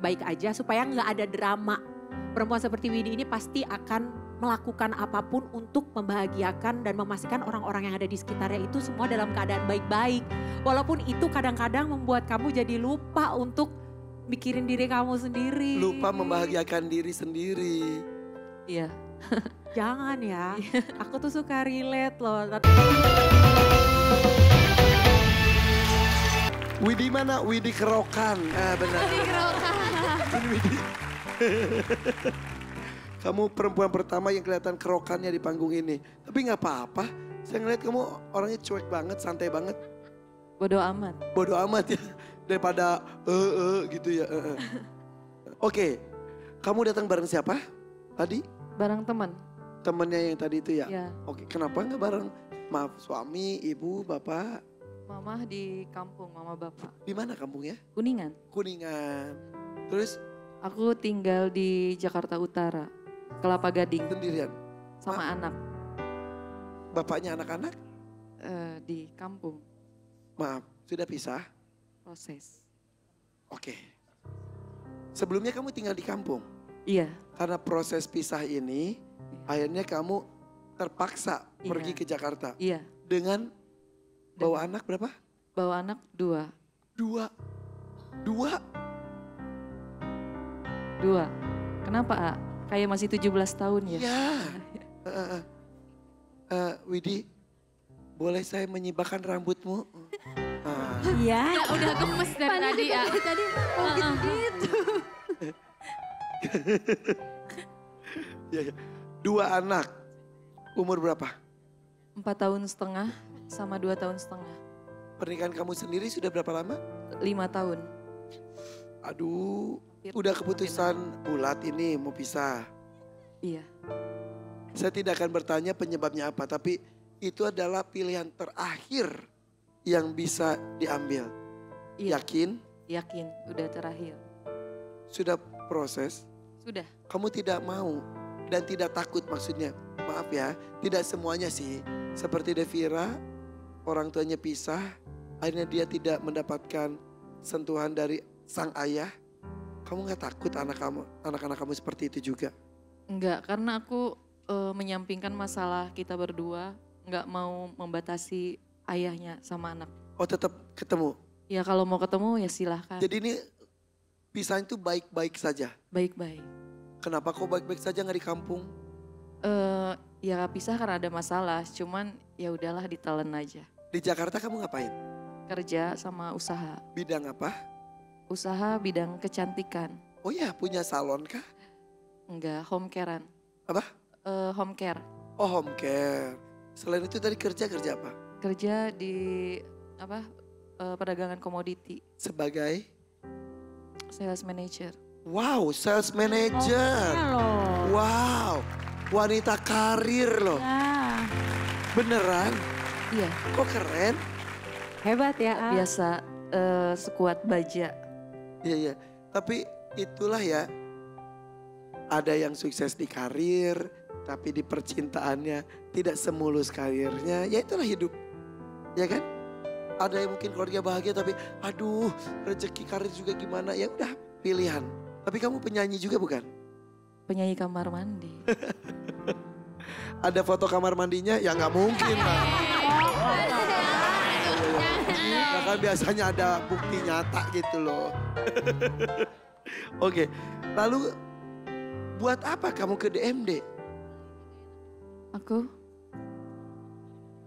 baik-baik aja supaya nggak ada drama. Perempuan seperti Widi ini pasti akan melakukan apapun untuk membahagiakan dan memastikan orang-orang yang ada di sekitarnya itu semua dalam keadaan baik-baik. Walaupun itu kadang-kadang membuat kamu jadi lupa untuk mikirin diri kamu sendiri. Lupa membahagiakan diri sendiri. Iya. Jangan ya, aku tuh suka relate loh. Widi mana? Widi Kerokan. Benar. Widi Kerokan. Ini Widi. Kamu perempuan pertama yang kelihatan kerokannya di panggung ini. Tapi gak apa-apa. Saya ngeliat kamu orangnya cuek banget, santai banget. Bodoh amat. Bodoh amat ya. Daripada gitu ya. Oke, kamu datang bareng siapa tadi? Bareng teman. Temennya yang tadi itu ya? Ya. Oke, kenapa gak bareng? Maaf, suami, ibu, bapak. Mama di kampung, mama bapak. Di mana kampungnya? Kuningan. Kuningan. Terus Aku tinggal di Jakarta Utara, Kelapa Gading. sendirian? Sama anak Bapaknya anak-anak? di kampung, Maaf, sudah pisah? proses. Oke. Sebelumnya kamu tinggal di kampung? Iya, Karena proses pisah ini, akhirnya kamu terpaksa Iya. pergi ke Jakarta. iya. Dengan bawa anak berapa? Bawa anak 2. 2. Kenapa, A? Kayak masih 17 tahun ya? Iya. Widi, boleh saya menyibakkan rambutmu? Iya. Ya udah gemes dari tadi ya. Tadi gitu. Ya, ya. 2 anak, umur berapa? 4 tahun setengah sama 2 tahun setengah. Pernikahan kamu sendiri sudah berapa lama? 5 tahun. Aduh, udah keputusan bulat ini mau pisah. Iya, Saya tidak akan bertanya penyebabnya apa, tapi itu adalah pilihan terakhir yang bisa diambil. iya. Yakin? Yakin, udah terakhir. Sudah proses? Sudah. Kamu tidak mau dan tidak takut maksudnya. Maaf ya, tidak semuanya sih. Seperti Devira, orang tuanya pisah, akhirnya dia tidak mendapatkan sentuhan dari sang ayah. Kamu gak takut anak-anak kamu seperti itu juga? Enggak, karena aku menyampingkan masalah kita berdua, enggak mau membatasi ayahnya sama anak. Oh tetap ketemu? Ya kalau mau ketemu ya silahkan. Jadi ini pisah itu baik-baik saja? Baik-baik. Kenapa kok baik-baik saja gak di kampung? Ya pisah karena ada masalah, cuman ya udahlah ditelan aja. Di Jakarta kamu ngapain? Kerja sama usaha. Bidang apa? Usaha bidang kecantikan. Oh ya, punya salon kah? Enggak, home carean. Apa? Home care. Oh home care. Selain itu tadi kerja apa? Kerja di perdagangan komoditi. Sebagai? Sales manager. Wow, sales manager. Halo. Wow, wanita karir loh. Ya, Beneran? Iya, Kok keren? hebat ya. A. biasa sekuat baja. Iya, iya. Tapi itulah ya. Ada yang sukses di karir, tapi di percintaannya tidak semulus karirnya. Ya itulah hidup. Ya kan? Ada yang mungkin keluarga bahagia tapi aduh rezeki karir juga gimana. Ya udah pilihan. Tapi kamu penyanyi juga bukan? Penyanyi kamar mandi. Ada foto kamar mandinya? Ya nggak mungkin lah. Nah kan biasanya ada bukti nyata gitu loh. Oke, lalu buat apa kamu ke DMD? Aku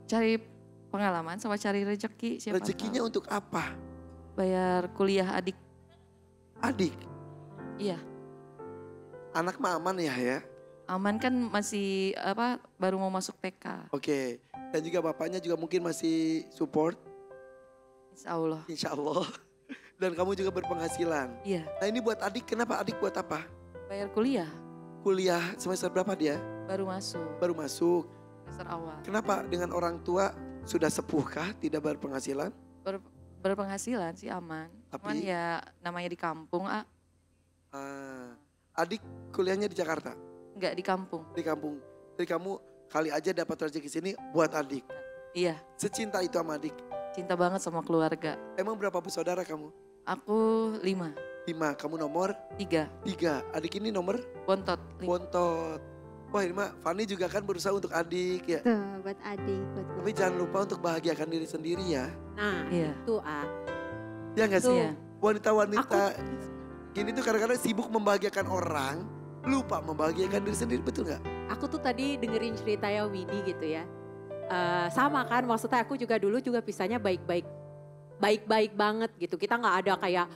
cari pengalaman sama cari rezeki. Siapa Rezekinya tahu. untuk apa? Bayar kuliah adik. Adik, Iya, anak mah aman ya. aman kan masih baru mau masuk TK. Oke, dan juga bapaknya juga mungkin masih support, Insya Allah. insya Allah. Dan kamu juga berpenghasilan. Iya, Nah ini buat adik, kenapa adik buat apa? bayar kuliah Kuliah semester berapa dia? baru masuk. Baru masuk. Semester awal. Kenapa dengan orang tua sudah sepuh kah tidak berpenghasilan? Berpenghasilan sih aman. Tapi? Cuman ya namanya di kampung, Adik kuliahnya di Jakarta, enggak di kampung. di kampung. Jadi kamu kali aja dapat rezeki sini buat adik. Iya, Secinta itu sama adik. cinta banget sama keluarga. Emang berapa bersaudara kamu? Aku 5. 5, kamu nomor 3. 3. Adik ini nomor Bontot. 5. bontot. Wah ini mah Fani juga kan berusaha untuk adik ya. Tuh buat adik, buat Tapi jangan lupa untuk bahagiakan diri sendiri ya. Nah Iya. itu Ya gak sih? Iya. Wanita-wanita gini tuh kadang-kadang sibuk membahagiakan orang, lupa membahagiakan diri sendiri, betul gak? aku tuh tadi dengerin cerita ya Widi gitu ya. Sama kan maksudnya aku juga dulu juga pisahnya baik-baik banget gitu. Kita nggak ada kayak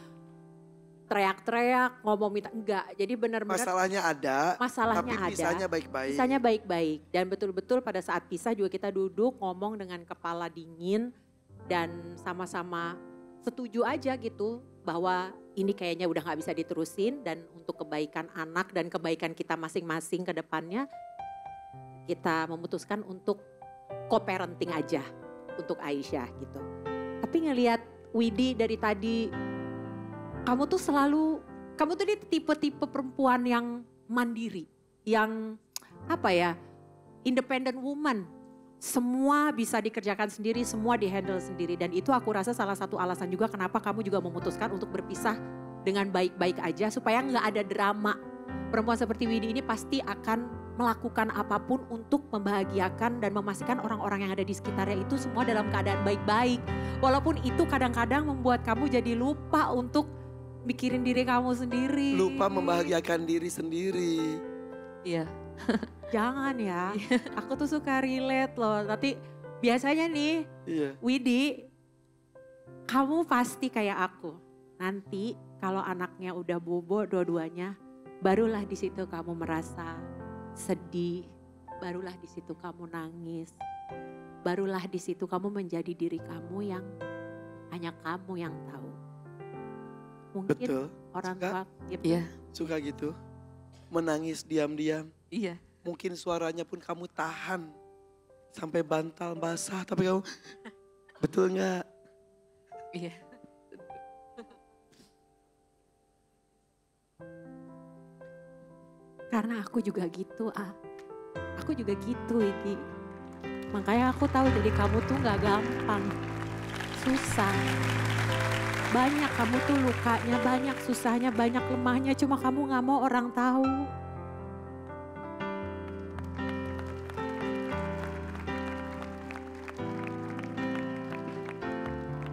teriak-teriak ngomong minta, enggak. Jadi benar-benar Masalahnya ada, masalahnya tapi ada. pisahnya baik-baik. Pisahnya baik-baik dan betul-betul pada saat pisah juga kita duduk ngomong dengan kepala dingin dan sama-sama setuju aja gitu bahwa ini kayaknya udah nggak bisa diterusin dan untuk kebaikan anak dan kebaikan kita masing-masing ke depannya kita memutuskan untuk co-parenting aja untuk Aisyah gitu. Tapi ngelihat Widi dari tadi, kamu tuh tipe-tipe perempuan yang mandiri, yang apa ya, independent woman. Semua bisa dikerjakan sendiri, semua dihandle sendiri. Dan itu aku rasa salah satu alasan juga kenapa kamu juga memutuskan untuk berpisah dengan baik-baik aja supaya nggak ada drama. Perempuan seperti Widi ini pasti akan melakukan apapun untuk membahagiakan dan memastikan orang-orang yang ada di sekitarnya itu semua dalam keadaan baik-baik. Walaupun itu kadang-kadang membuat kamu jadi lupa untuk mikirin diri kamu sendiri. Lupa membahagiakan diri sendiri. Iya. Jangan ya, aku tuh suka relate loh. Tapi biasanya nih, Iya. Widi, kamu pasti kayak aku. Nanti kalau anaknya udah bobo dua-duanya, barulah di situ kamu merasa sedih, barulah di situ kamu nangis, barulah di situ kamu menjadi diri kamu yang hanya kamu yang tahu. Mungkin Betul. orang Suka? tua, Iya. Suka gitu. Menangis diam-diam. Iya. Mungkin suaranya pun kamu tahan. Sampai bantal basah tapi kamu betul gak? Iya. karena aku juga gitu aku juga gitu Widi. Makanya aku tahu jadi kamu tuh gak gampang, susah. Banyak kamu tuh lukanya, banyak susahnya, banyak lemahnya. Cuma kamu gak mau orang tahu.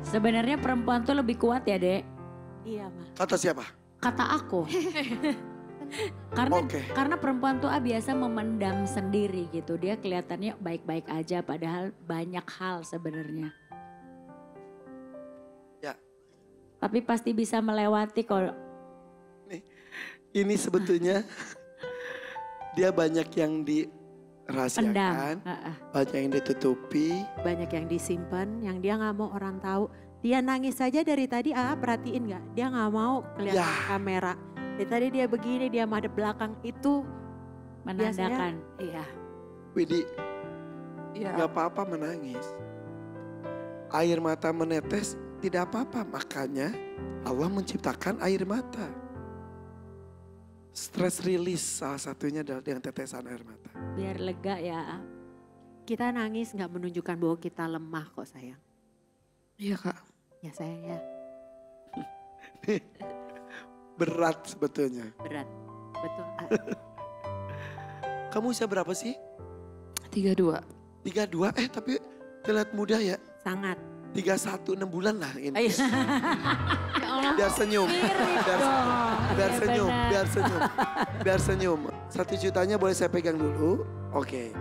Sebenarnya perempuan tuh lebih kuat ya, Dek. Iya, Ma. Kata siapa? Kata aku. Karena Oke. karena perempuan tuh biasa memendam sendiri gitu. Dia kelihatannya baik-baik aja padahal banyak hal sebenarnya. Ya. Tapi pasti bisa melewati kalau Ini sebetulnya dia banyak yang pendam. dirahasiakan, banyak yang ditutupi. Banyak yang disimpan, yang dia gak mau orang tahu. Dia nangis saja dari tadi, perhatiin gak? Dia gak mau kelihatan Ya. kamera. Dari tadi dia begini, dia madep belakang. Itu menandakan. iya. Widi, Iya. gak apa-apa menangis. Air mata menetes tidak apa-apa, makanya Allah menciptakan air mata. Stress release salah satunya adalah dengan tetesan air mata. Biar lega ya. Kita nangis gak menunjukkan bahwa kita lemah kok sayang. Iya Kak. Ya sayang ya, Berat sebetulnya. berat. Betul. Kamu usia berapa sih? 32. 32, tapi terlihat muda ya. Sangat. 31, 6 bulan lah ini. Ayo. Ya Allah. Biar senyum. Biar Iya, senyum, benar. biar senyum. Biar senyum. 1 jutanya boleh saya pegang dulu. Oke.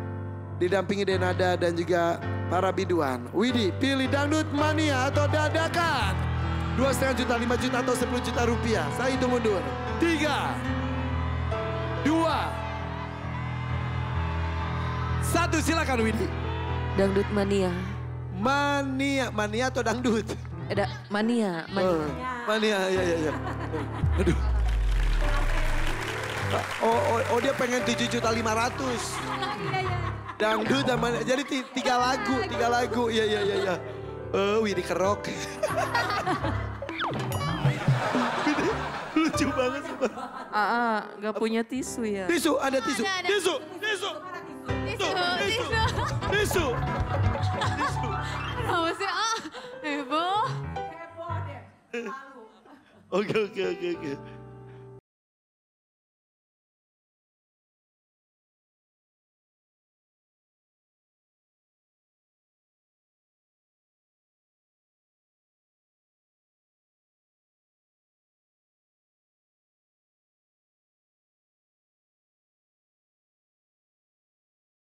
Didampingi Denada dan juga para biduan. Widi, pilih dangdut mania atau dadakan? 2,5 juta, 5 juta atau 10 juta rupiah. Saya hitung mundur. 3, 2, 1, silakan Widi. Dangdut mania. Mania atau dangdut? Ada mania. Mania, ya. Aduh. Oh, dia pengen 7,5 juta. Dangdut dan mania. Jadi 3 lagu. Iya. Widi kerok. Widi, lucu banget sumpah. Gak punya tisu ya. Tisu, ada tisu. Ada. Tisu. Tisu. Apa sih? Heboh. Oke, oke, oke, oke.